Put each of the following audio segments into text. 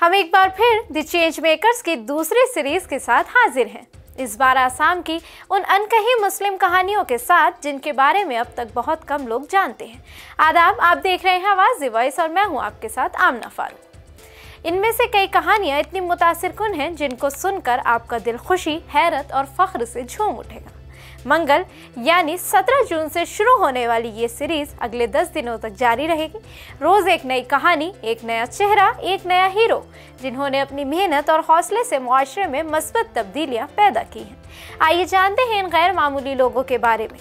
हम एक बार फिर द चेंज मेकर्स की दूसरी सीरीज के साथ हाजिर हैं। इस बार आसाम की उन अनकही मुस्लिम कहानियों के साथ जिनके बारे में अब तक बहुत कम लोग जानते हैं। आदाब, आप देख रहे हैं आवाज़ द वॉइस और मैं हूं आपके साथ आमना फारूक। इनमें से कई कहानियां इतनी मुतासिरकुन हैं जिनको सुनकर आपका दिल खुशी, हैरत और फख्र से झूम उठेगा। मंगल यानी 17 जून से शुरू होने वाली ये सीरीज अगले 10 दिनों तक जारी रहेगी। रोज एक नई कहानी, एक नया चेहरा, एक नया हीरो जिन्होंने अपनी मेहनत और हौसले से मुआशरे में मस्बत तब्दीलियां पैदा की हैं। आइए जानते हैं इन गैर मामूली लोगों के बारे में।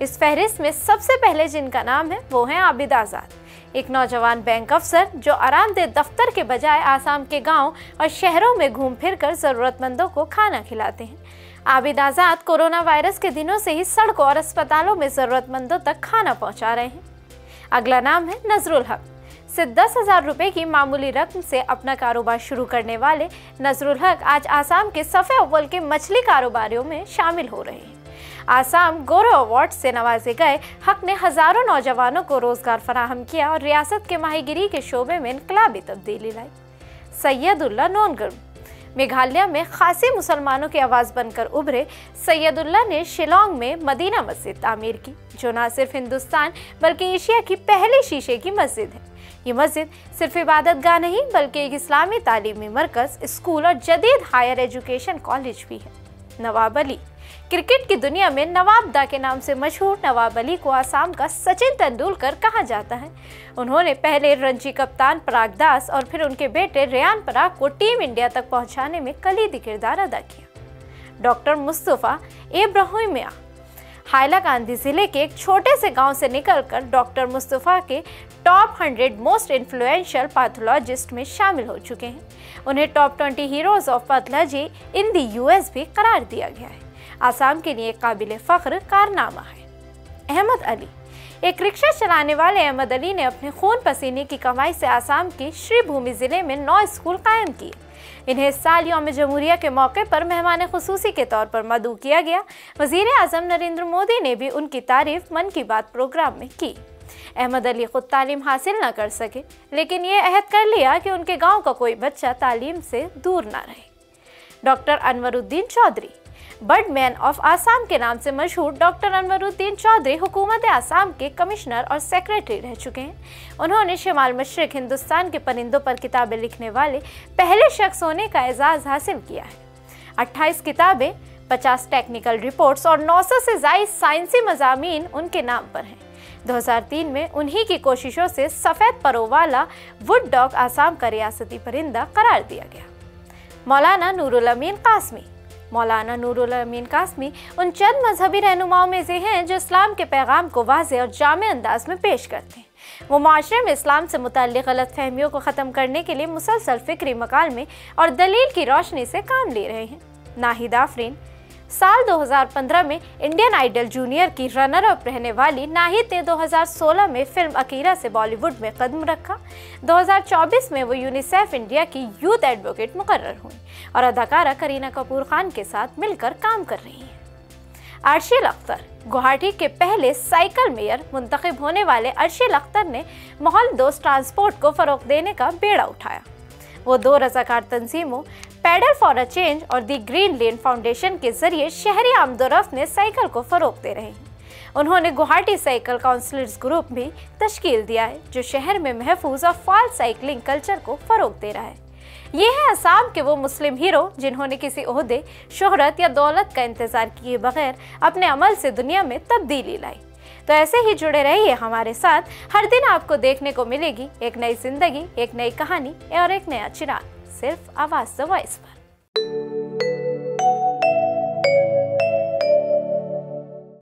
इस फहरिस्त में सबसे पहले जिनका नाम है वो है आबिद आज़ाद, एक नौजवान बैंक अफसर जो आरामदेह दफ्तर के बजाय आसाम के गाँव और शहरों में घूम फिर कर ज़रूरतमंदों को खाना खिलाते हैं। आबिद आज़ाद कोरोना वायरस के दिनों से ही सड़कों और अस्पतालों में ज़रूरतमंदों तक खाना पहुंचा रहे हैं। अगला नाम है नजरुल हक। सिर्फ 10,000 रुपये की मामूली रकम से अपना कारोबार शुरू करने वाले नजरुल हक आज आसाम के सफ़े अव्वल के मछली कारोबारियों में शामिल हो रहे हैं। आसाम गौरव अवार्ड से नवाजे गए हक ने हज़ारों नौजवानों को रोज़गार फराहम किया और रियासत के माहीगिरी के शोबे में इनकलाबी तब्दीली लाई। सैयदुल्ला नोनगर मेघालय में खासी मुसलमानों की आवाज़ बनकर उभरे सैयदुल्ला ने शिलोंग में मदीना मस्जिद तामीर की, जो न सिर्फ हिंदुस्तान बल्कि एशिया की पहली शीशे की मस्जिद है। ये मस्जिद सिर्फ इबादत गाह नहीं बल्कि एक इस्लामी तालीमी मरकज़, स्कूल और जदीद हायर एजुकेशन कॉलेज भी है। नवाब अली क्रिकेट की दुनिया में नवाब दा के नाम से मशहूर नवाब अली को आसाम का सचिन तेंदुलकर कहा जाता है। उन्होंने पहले रणजी कप्तान पराग दास और फिर उनके बेटे रेयान पराग को टीम इंडिया तक पहुंचाने में कलीदी किरदार अदा किया। डॉक्टर मुस्तफा इब्राहिमिया हाइलाकांदी जिले के एक छोटे से गांव से निकलकर डॉक्टर मुस्तफा के टॉप 100 मोस्ट इन्फ्लुएंशियल पैथोलॉजिस्ट में शामिल हो चुके हैं। उन्हें top 20 heroes of pathology in the US भी करार दिया गया है। आसाम के लिए काबिल फ़ख्र कारनामा है। अहमद अली एक रिक्शा चलाने वाले अहमद अली ने अपने खून पसीने की कमाई से आसाम के श्रीभूमि जिले में 9 स्कूल कायम किए। इन्हें इस साल यौम जमहूरिया के मौके पर मेहमान खुसूसी के तौर पर मदऊ किया गया। वज़ीर आज़म नरेंद्र मोदी ने भी उनकी तारीफ मन की बात प्रोग्राम में की। अहमद अली खुद तालीम हासिल न कर सके, लेकिन ये अहद कर लिया कि उनके गाँव का कोई बच्चा तालीम से दूर न रहे। Doctor Anwaruddin Chowdhury birdman of Assam के नाम से मशहूर डॉक्टर अनवरुद्दीन चौधरी हुकूमत आसाम के कमिश्नर और सेक्रेटरी रह चुके हैं। उन्होंने शिमाल मशरिक हिंदुस्तान के परिंदों पर किताबें लिखने वाले पहले शख्स होने का एजाज़ हासिल किया है। 28 किताबें, 50 टेक्निकल रिपोर्ट्स और 900 से ज़ायद साइंसी मज़ामीन उनके नाम पर हैं। 2003 में उन्हीं की कोशिशों से सफ़ेद परों वाला वुड डॉग आसाम का रियासती परिंदा करार दिया गया। मौलाना नूरुल अमीन कासमी मौलाना नूरुल अमीन कासमी उन चंद मजहबी रहनुमाओं में से हैं जो इस्लाम के पैगाम को वाज़ेह और जामे अंदाज में पेश करते हैं। वो माशरे में इस्लाम से मुताल्लिक़ गलत फहमियों को ख़त्म करने के लिए मुसलसल फ़िक्री मकालमे और दलील की रोशनी से काम ले रहे हैं। नाहिद आफरीन साल 2015 में इंडियन आइडल जूनियर की रनर अप रहने वाली नाहिद ने 2016 में फिल्म अकीरा से बॉलीवुड में कदम रखा। 2024 में वो यूनिसेफ इंडिया की यूथ एडवोकेट मुकर्रर हुई और अदाकारा करीना कपूर खान के साथ मिलकर काम कर रही हैं। अर्शिल अख्तर गुवाहाटी के पहले साइकिल मेयर मुंतखब होने वाले अर्शिल अख्तर ने माहौल दोस्त ट्रांसपोर्ट को फ़रोग़ देने का बेड़ा उठाया। वो 2 रज़ाकार तंजीमों पैडल फॉर अ चेंज और दी ग्रीन लेन फाउंडेशन के जरिए शहरी आमदोरफ्त में साइकिल को फ़रोग़ दे रहे हैं। उन्होंने गुवाहाटी साइकिल काउंसलर्स ग्रुप भी तश्कील दिया है जो शहर में महफूज और फाल साइकिलिंग कल्चर को फ़रोग़ दे रहा है। ये है असम के वो मुस्लिम हीरो जिन्होंने किसी ओहदे, शोहरत या दौलत का इंतज़ार किए बगैर अपने अमल से दुनिया में तब्दीली लाई। तो ऐसे ही जुड़े रहिए हमारे साथ। हर दिन आपको देखने को मिलेगी एक नई जिंदगी, एक नई कहानी और एक नया चिराग, सिर्फ आवाज़ द वॉइस पर।